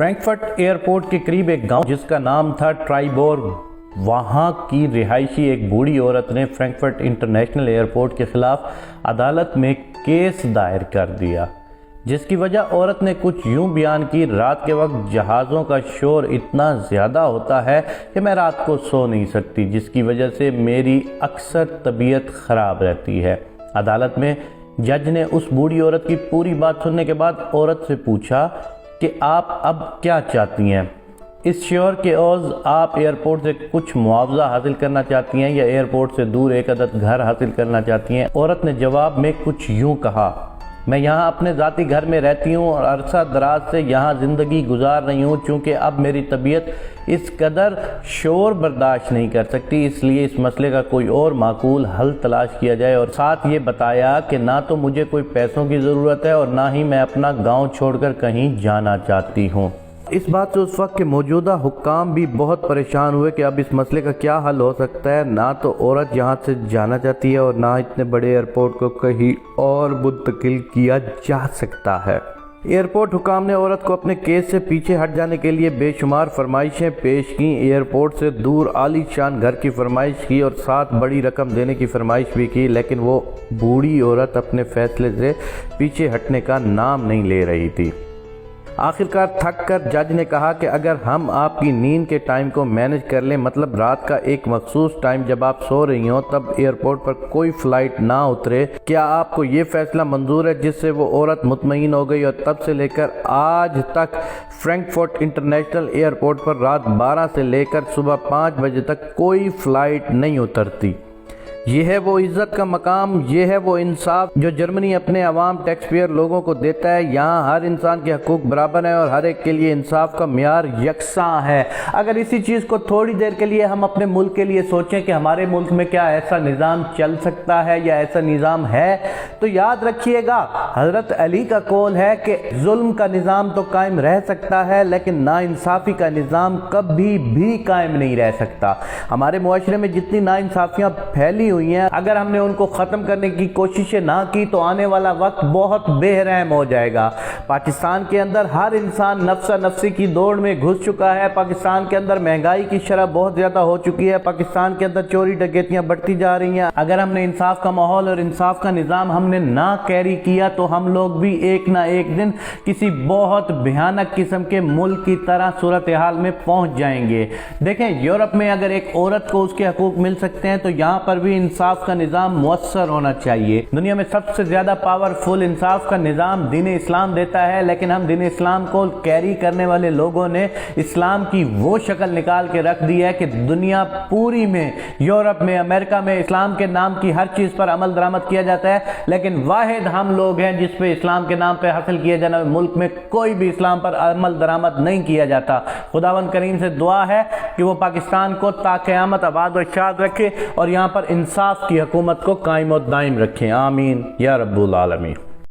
Frankfurt airport کے قریب ایک گاؤں جس کا نام تھا ٹرائبورگ، وہاں کی رہائشی ایک بوڑھی عورت نے فرینکفرٹ انٹرنیشنل ایئرپورٹ کے خلاف عدالت میں کیس دائر کر دیا، جس کی وجہ عورت نے کچھ یوں بیان کی: رات کے وقت جہازوں کا شور اتنا زیادہ ہوتا ہے کہ میں رات کو سو نہیں سکتی، جس کی وجہ سے میری اکثر طبیعت خراب رہتی ہے۔ عدالت میں جج نے اس بوڑھی عورت کی پوری بات سننے کے بعد عورت سے پوچھا کہ آپ اب کیا چاہتی ہیں؟ اس شیور کے عوض آپ ایئرپورٹ سے کچھ معاوضہ حاصل کرنا چاہتی ہیں یا ایئرپورٹ سے دور ایک عدد گھر حاصل کرنا چاہتی ہیں؟ عورت نے جواب میں کچھ یوں کہا: میں یہاں اپنے ذاتی گھر میں رہتی ہوں اور عرصہ دراز سے یہاں زندگی گزار رہی ہوں، چونکہ اب میری طبیعت اس قدر شور برداشت نہیں کر سکتی، اس لیے اس مسئلے کا کوئی اور معقول حل تلاش کیا جائے۔ اور ساتھ یہ بتایا کہ نہ تو مجھے کوئی پیسوں کی ضرورت ہے اور نہ ہی میں اپنا گاؤں چھوڑ کر کہیں جانا چاہتی ہوں۔ اس بات سے اس وقت کے موجودہ حکام بھی بہت پریشان ہوئے کہ اب اس مسئلے کا کیا حل ہو سکتا ہے۔ نہ تو عورت یہاں سے جانا چاہتی ہے اور نہ اتنے بڑے ایئرپورٹ کو کہیں اور منتقل کیا جا سکتا ہے۔ ایئرپورٹ حکام نے عورت کو اپنے کیس سے پیچھے ہٹ جانے کے لیے بے شمار فرمائشیں پیش کیں، ایئرپورٹ سے دور عالی شان گھر کی فرمائش کی اور ساتھ بڑی رقم دینے کی فرمائش بھی کی، لیکن وہ بوڑھی عورت اپنے فیصلے سے پیچھے ہٹنے کا نام نہیں لے رہی تھی۔ آخرکار تھک کر جج نے کہا کہ اگر ہم آپ کی نیند کے ٹائم کو مینج کر لیں، مطلب رات کا ایک مخصوص ٹائم جب آپ سو رہی ہوں تب ایئرپورٹ پر کوئی فلائٹ نہ اترے، کیا آپ کو یہ فیصلہ منظور ہے؟ جس سے وہ عورت مطمئن ہو گئی اور تب سے لے کر آج تک فرینکفرٹ انٹرنیشنل ایئرپورٹ پر رات 12 سے لے کر صبح 5 بجے تک کوئی فلائٹ نہیں اترتی۔ یہ ہے وہ عزت کا مقام، یہ ہے وہ انصاف جو جرمنی اپنے عوام ٹیکس پیئر لوگوں کو دیتا ہے۔ یہاں ہر انسان کے حقوق برابر ہیں اور ہر ایک کے لیے انصاف کا معیار یکساں ہے۔ اگر اسی چیز کو تھوڑی دیر کے لیے ہم اپنے ملک کے لیے سوچیں کہ ہمارے ملک میں کیا ایسا نظام چل سکتا ہے یا ایسا نظام ہے، تو یاد رکھیے گا حضرت علی کا قول ہے کہ ظلم کا نظام تو قائم رہ سکتا ہے لیکن ناانصافی کا نظام کبھی بھی قائم نہیں رہ سکتا۔ ہمارے معاشرے میں جتنی ناانصافیاں پھیلی ہوئی ہیں، اگر ہم نے ان کو ختم کرنے کی کوششیں نہ کی تو آنے والا وقت بہت بے رحم ہو جائے گا۔ پاکستان کے اندر ہر انسان نفسا نفسی کی دوڑ میں گھس چکا ہے، پاکستان کے اندر مہنگائی کی شرح بہت زیادہ ہو چکی ہے، پاکستان کے اندر چوری ڈکیتیاں بڑھتی جا رہی ہیں۔ اگر ہم نے انصاف کا ماحول اور انصاف کا نظام ہم نے نہ کیری کیا تو ہم لوگ بھی ایک نہ ایک دن کسی بہت بھیانک قسم کے ملک کی طرح صورتحال میں پہنچ جائیں گے۔ دیکھیں، یورپ میں اگر ایک عورت کو اس کے حقوق مل سکتے ہیں تو یہاں پر بھی انصاف کا نظام مؤثر ہونا چاہیے۔ دنیا میں سب سے زیادہ پاورفل انصاف کا نظام دین اسلام دیتا ہے، لیکن ہم دین اسلام کو کیری کرنے والے لوگوں نے اسلام کی وہ شکل نکال کے رکھ دی ہے کہ دنیا پوری میں، یورپ میں، امریکہ میں اسلام کے نام کی ہر چیز پر عمل درآمد کیا جاتا ہے، لیکن واحد ہم لوگ ہیں جس پہ اسلام کے نام پہ حاصل کیے جانے والے ملک میں کوئی بھی اسلام پر عمل درآمد نہیں کیا جاتا۔ خداوند کریم سے دعا ہے کہ وہ پاکستان کو تا قیامت آباد و شاد رکھے اور یہاں پر انصاف کی حکومت کو قائم و دائم رکھیں۔ آمین یا رب العالمین۔